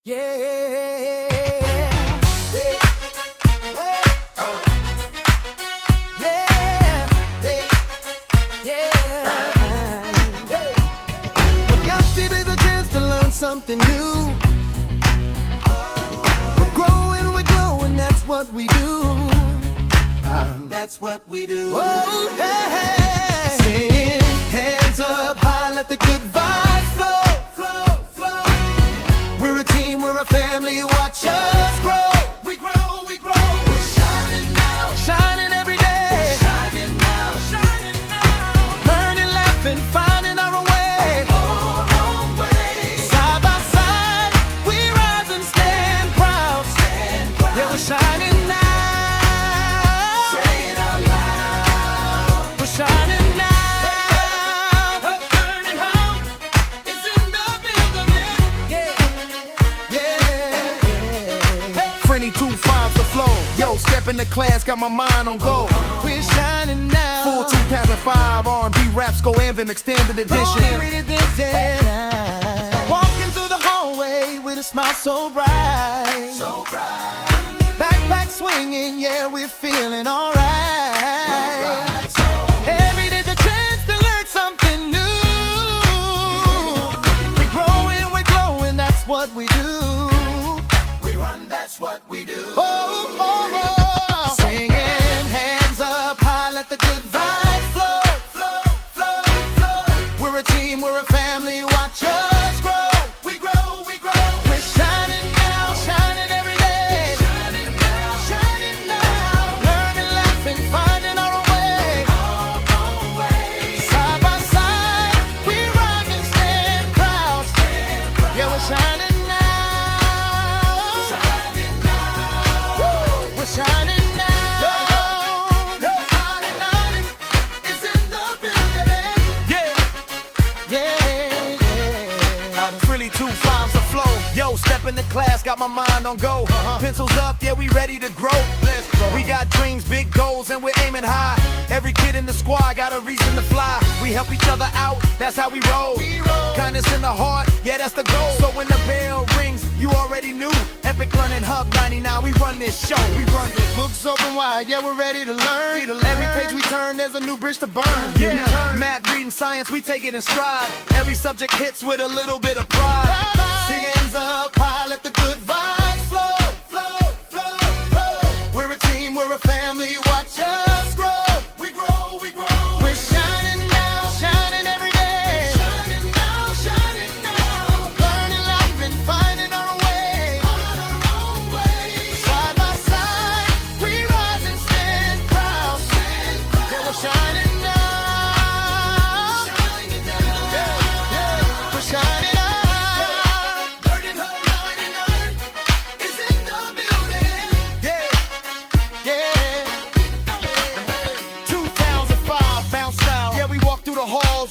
Yeah. Something new. We're growing, we're glowing, that's what we do. That's what we do. Oh, hey, hey. Singing, hands up high, let the good vibes flow, flow, flow. We're a team, we're a family, watch us grow. We grow, we grow. We're shining now, shining every day. We're shining now, shining now. Learning, laughing, finding our way. Shining now, say it out loud. We're shining now. Burning home is in the building. Yeah, yeah. Hey. Frenny 2-5 the flow. Yo, step in the class, got my mind on go. We're shining now. Full 2005 R&B raps go Anthem extended edition. Walking through the hallway with a smile so bright, so bright. Backpack swinging, yeah, we're feeling alright. Every day's a chance to learn something new. We're growing, we're glowing, that's what we do. We run, that's what we do. Oh, oh, oh. Singing, hands up high, let the good vibes flow, flow, flow, flow. We're a team, we're a family, watch us grow. We grow, we grow. We're shining now, shining every day. Shining now, shining now, we're shining now. It's in the building. Yeah, yeah, yeah. Really 2-5's the flow. Yo, step in the class, got my mind on go. Pencils up, yeah, we ready to grow. Let's go. We got dreams, big goals, and we're aiming high. Every kid in the squad got a reason to fly. We help each other out, that's how we roll. Kindness in the heart, yeah, that's the goal. So when the bell rings, you already knew. Epic Learning Hub 99, we run this show. We run this. Books open wide, yeah, we're ready to learn. Every page we turn, there's a new bridge to burn. Yeah, math, reading, science, we take it in stride. Every subject hits with a little bit of pride. Sing hands up high, let the good vibes flow, flow, flow, flow. We're a team, we're a family, watch us grow. We grow, we grow. We're shining now, shining every day. Shining now, shining now. Learning life and finding our way. On our own way. Side by side, we rise and stand proud. Stand proud. Yeah, we're shining now. Shining now. Yeah, yeah. We're shining.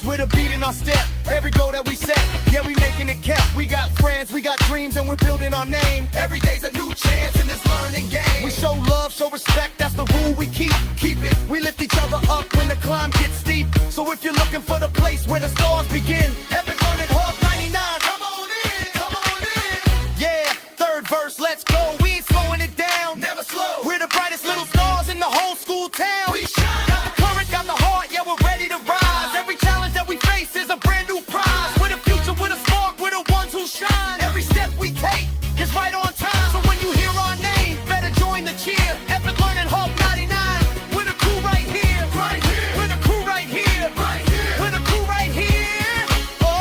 With a beat in our step, every goal that we set, yeah, we making it count. We got friends, we got dreams, and we're building our name. Every day's a new chance in this learning game. We show love, show respect, that's the rule we keep it. We lift each other up when the climb gets steep. So if you're looking for the place where the stars begin, Epic Learning Hub 99, come on in, come on in. Yeah, third verse, let's go. We ain't slowing it down, never slow. We're the brightest little stars in the whole school town. We shine. Got the courage, got the heart, yeah, we're ready to rise. Every challenge that we face is a brand new prize. With a future, with a spark, we're the ones who shine. Every step we take is right on time. So when you hear our name, better join the cheer. Epic Learning Hub 99, we're the crew right here. Right here. We're the crew right here. Right here. We're the crew right here. Oh.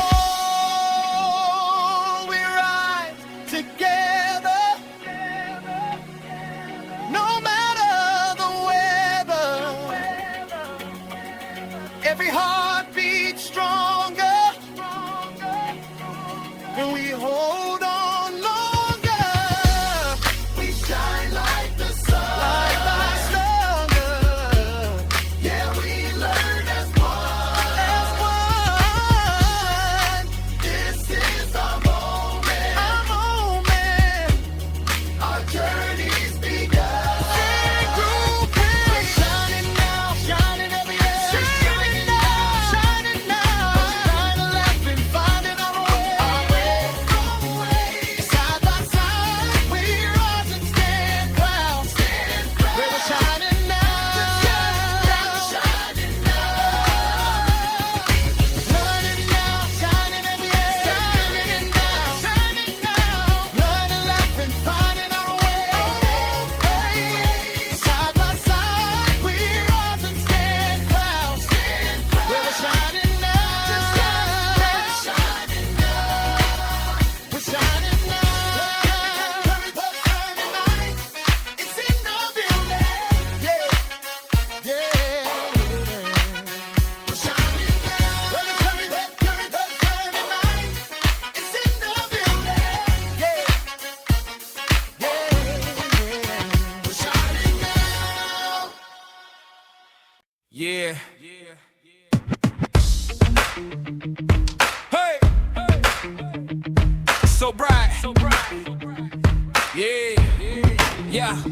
Yeah. Hey. So bright. Yeah. Yeah.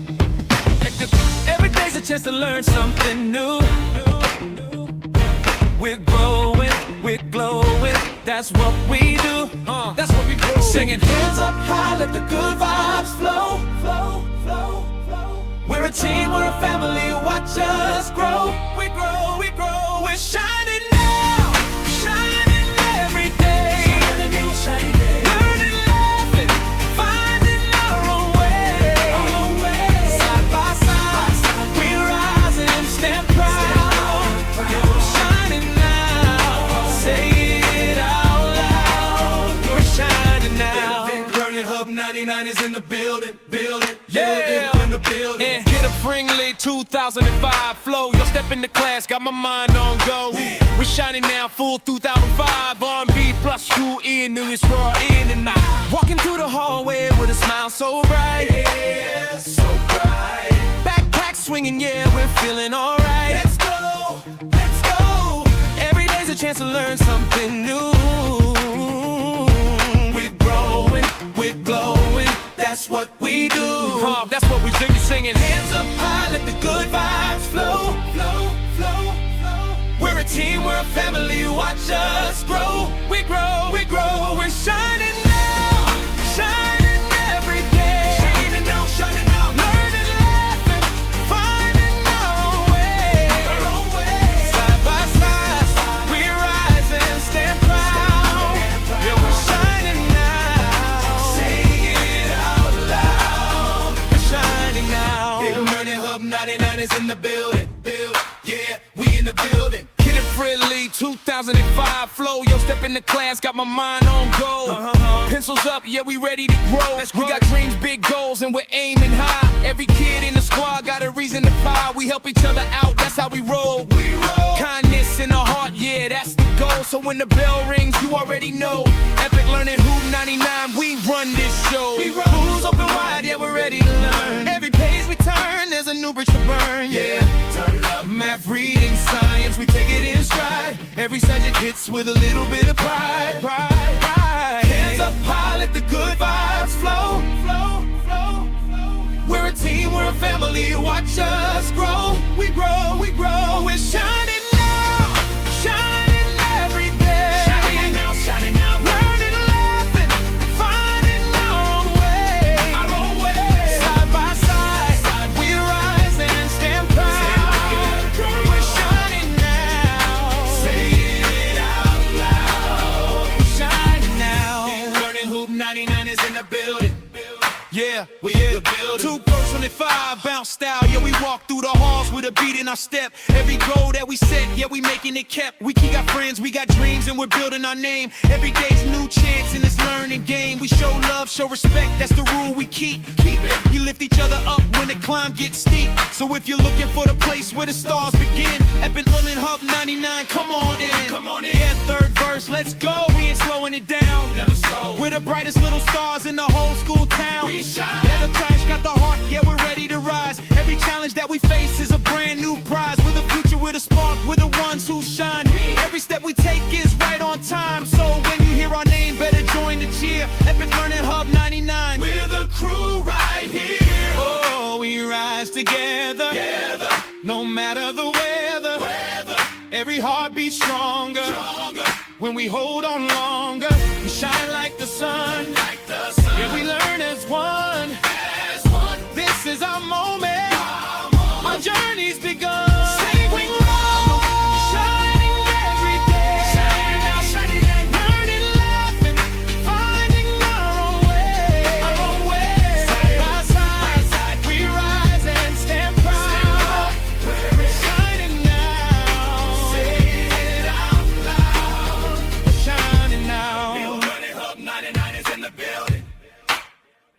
Every day's a chance to learn something new. We're growing, we're glowing. That's what we do. That's what we do. Singing hands up high, let the good vibes flow. Flow, flow, flow. We're a team, we're a family. Watch us grow. We grow, we grow. We're shining now, shining every day. Shining day. Learning, laughing, finding our own way. Side by side, we rise and stand proud. Yeah, we're shining now. Say it out loud. We're shining now. Learning Hub 99 is in the building. Yeah. In the building. And get a friendly 2005 flow. Yo, step in the class, got my mind on go. We're shining now, full 2005 R&B plus you in the raw in and out. Walking through the hallway with a smile so bright. Yeah, so bright. Backpack swinging, yeah, we're feeling alright. Let's go, let's go. Every day's a chance to learn something new. We're growing, we're glowing. That's what we do. That's what we do. Singing hands up high, let the good vibes flow, flow, flow, flow. We're a team, we're a family. Watch us grow. We grow, we grow. We're shining now, shining every day. Shining now, shining now. Learning, laughing, finding our own way. Side by side, we rise and stand proud. Yeah, we're shining now. Say it out loud. We're shining now. Learning Hub 99 is in the building. Yeah, we in the building. Kid and friendly 2005 flow. Yo, step in the class, got my mind on go. Pencils up, yeah, we ready to grow. We got dreams, big goals, and we're aiming high. Every kid in the squad got a reason to fly. We help each other out, that's how we roll. Kindness in the heart, yeah, that's the goal. So when the bell rings, you already know. Epic Learning Hub 99, we run this show. Schools open wide, yeah, we're ready to learn. Every page we turn, there's a new bridge to burn. Yeah, turn it up. Math, reading, science, we take it in stride. Every subject hits with a little bit of pride. Hands up high, let the good vibes flow. Flow, flow, flow. We're a team, we're a family. Watch us grow. We grow, we grow. We're shining now, shining every day. Shining now, shining now. Learning, laughing, finding our own way. Side by side, we rise and stand proud. We're shining now. Say it out loud. We're shining now. Learning Hub 99 is in the building. Yeah, we in the building. 2 personally 5 bounce style. Yeah, we walk through the halls with a beat in our step. Every goal that we set, yeah, we making it kept. We keep our friends, we got dreams, and we're building our name. Every day's new chance in this learning game. We show love, show respect, that's the rule we keep. We lift each other up when the climb gets steep. So if you're looking for the place where the stars begin, Epic Learning Hub 99, come on in. Come on in. Yeah, third verse, let's go. We ain't slowing it down. Never slow. We're the brightest little stars in the whole school town. We shine. Yeah, the trash got the heart, yeah, we're ready to rise. Every challenge that we face is a brand new prize. We're the future, we're the spark, we're the ones who shine. Every step we take is right on time. So when you hear our name, better join the cheer. Epic Learning Hub 99, we're the crew right here. Oh, we rise together, no matter the weather. Every heart beats stronger when we hold on longer. We shine like the sun, yeah, we learn as one. This is our moment, our journey's begun. We grow, shining every day. Learning, laughing, finding our own way. Side by side, we rise and stand proud. We're shining now. Say it out loud. We're shining now. Learning Hub 99 is in the building.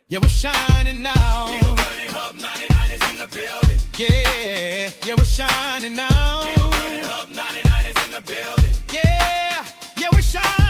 Yeah, we're shining now. Learning Hub 99 is in the building. Yeah, we're shining now. Learning Hub 99 is in the building. Yeah, we're shining.